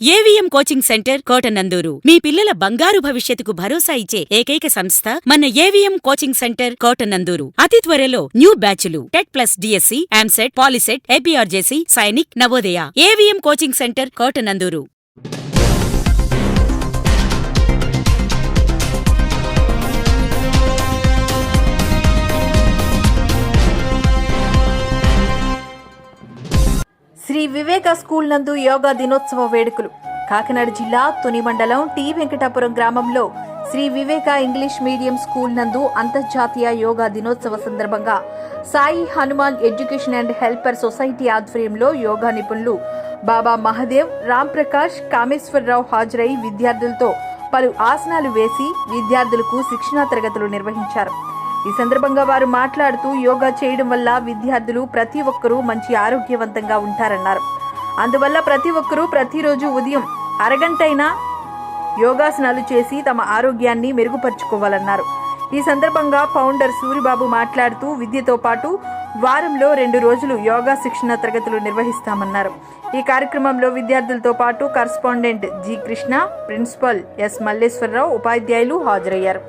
AVM coaching centre Kotananduru మీ పిల్లల బంగారు భవిష్యత్తుకు భరోసా ఇచ్చే ఏకైక సంస్థ మన ఏవిఎం కోచింగ్ సెంటర్ కోటనందూరు. అతి త్వరలో న్యూ బ్యాచ్లు TET plus DSC, AMCET, POLYCET, APRJC, Sainik, Navodaya. AVM coaching centre Kotanandur. Sri Viveka school నందు యోగా దినోత్సవ వేడుకలు. కాకినాడ జిల్లా తుని మండలం టి వెంకటాపురం గ్రామంలో శ్రీ వివేక ఇంగ్లీష్ మీడియం స్కూల్ నందు అంతర్జాతీయ యోగా దినోత్సవ సందర్భంగా Sai Hanuman education and helper society ఆధ్వర్యంలో యోగా నిపుణులు బాబా మహదేవ్, రామ్ ప్రకాష్, కామేశ్వరరావు హాజరై విద్యార్థులతో పలు ఆసనాలు వేసి విద్యార్థులకు శిక్షణా తరగతులు నిర్వహించారు. ఈ సందర్భంగా వారు మాట్లాడుతూ యోగా చేయడం వల్ల విద్యార్థులు ప్రతి ఒక్కరూ మంచి ఆరోగ్యవంతంగా ఉంటారన్నారు. అందువల్ల ప్రతి ఒక్కరూ ప్రతిరోజు ఉదయం అరగంటైనా యోగాసనాలు చేసి తమ ఆరోగ్యాన్ని మెరుగుపరుచుకోవాలన్నారు. ఈ సందర్భంగా ఫౌండర్ సూరిబాబు మాట్లాడుతూ విద్యతో పాటు వారంలో 2 రోజులు యోగా శిక్షణ తరగతులు నిర్వహిస్తామన్నారు. ఈ కార్యక్రమంలో విద్యార్థులతో పాటు correspondent G Krishna, principal S Malleswararao, ఉపాధ్యాయులు హాజరయ్యారు.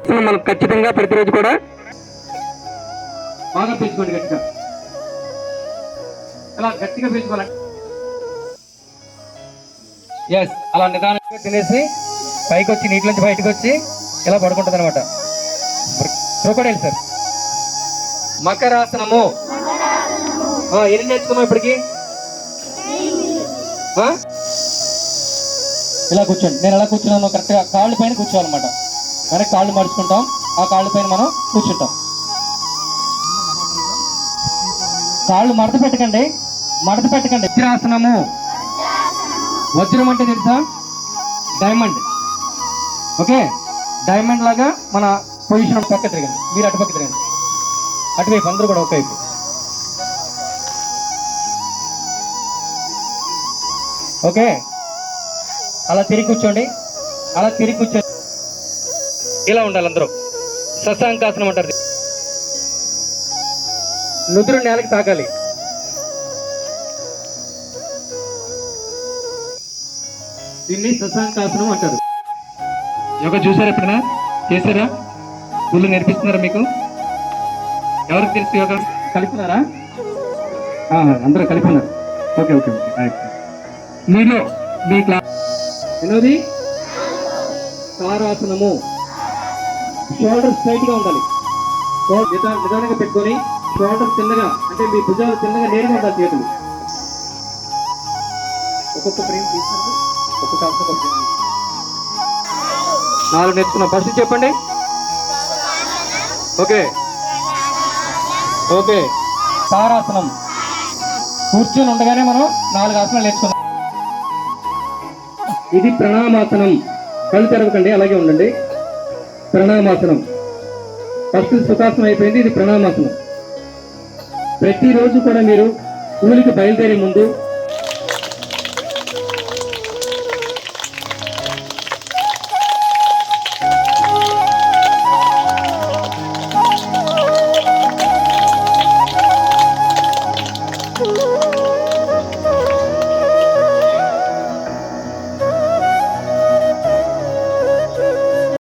బాగా పీల్చుకోండి, గట్టిగా అలా గట్టిగా పీల్చుకోవాలి. ఎస్, అలా నిదానంగా తినేసి పైకి వచ్చి నీటి నుంచి బయటకు వచ్చి ఇలా పడుకుంటుంది అనమాట. Crocodile sir. మకరాసనము ఎన్ని నేర్చుకున్నాం ఇప్పటికి? ఇలా కూర్చోండి. నేను ఎలా కూర్చున్నాను కరెక్ట్గా కాళ్ళ పైన కూర్చోవాలన్నమాట. వెనక్కి కాళ్ళు మడుచుకుంటాం, ఆ కాళ్ళ పైన మనం కూర్చుంటాం. కాళ్ళు మడత పెట్టకండి. వజ్రాసనము. వజ్రం అంటే తెలుసా? డైమండ్. ఓకే, డైమండ్ లాగా మన పొజిషన్ పక్క తిరగండి. మీరు అటుపక్క తిరగండి, అటువైపు అందరూ కూడా ఒకవైపు. ఓకే, అలా తిరిగి కూర్చోండి. ఇలా ఉండాలి అందరూ. శశాంకాసనం అంటారు. నుదురు నేలకి తాకాలి. దీన్ని శశాంకాసనం అంటారు. యోగా చూసారా? ఎప్పుడైనా చేశారా? స్కూల్లో నేర్పిస్తున్నారా మీకు? ఎవరికి తెలుసు యోగా? కలిపినారా? అందరూ కలిపినారు. Okay okay okay. మీలో మీ క్లాస్ ఎన్నోది? తారాసనము. షోల్డర్ స్ట్రైట్ గా ఉండాలి. నిదానంగా పెట్టుకొని షోల్డర్ చిన్నగా, అంటే మీ భుజాలు చిన్నగా నేరుగా ఉండాలి. చేతులు ఒక్కొక్క ఫ్రేమ్ తీసుకుంటే ఒక్కొక్క 4 నేర్చుకున్నాం. ఫస్ట్ చెప్పండి. Okay okay. తారాసనం. కూర్చొని ఉండగానే మనం 4 ఆసనాలు నేర్చుకున్నాం. ఇది ప్రణామాసనం. కళ్ళు తెరవకండి, అలాగే ఉండండి. ప్రణామాసనం. ఫస్ట్ సుఖాసనం అయిపోయింది, ఇది ప్రణామాసనం. ప్రతిరోజు కూడా మీరు స్కూల్కి బయలుదేరే ముందు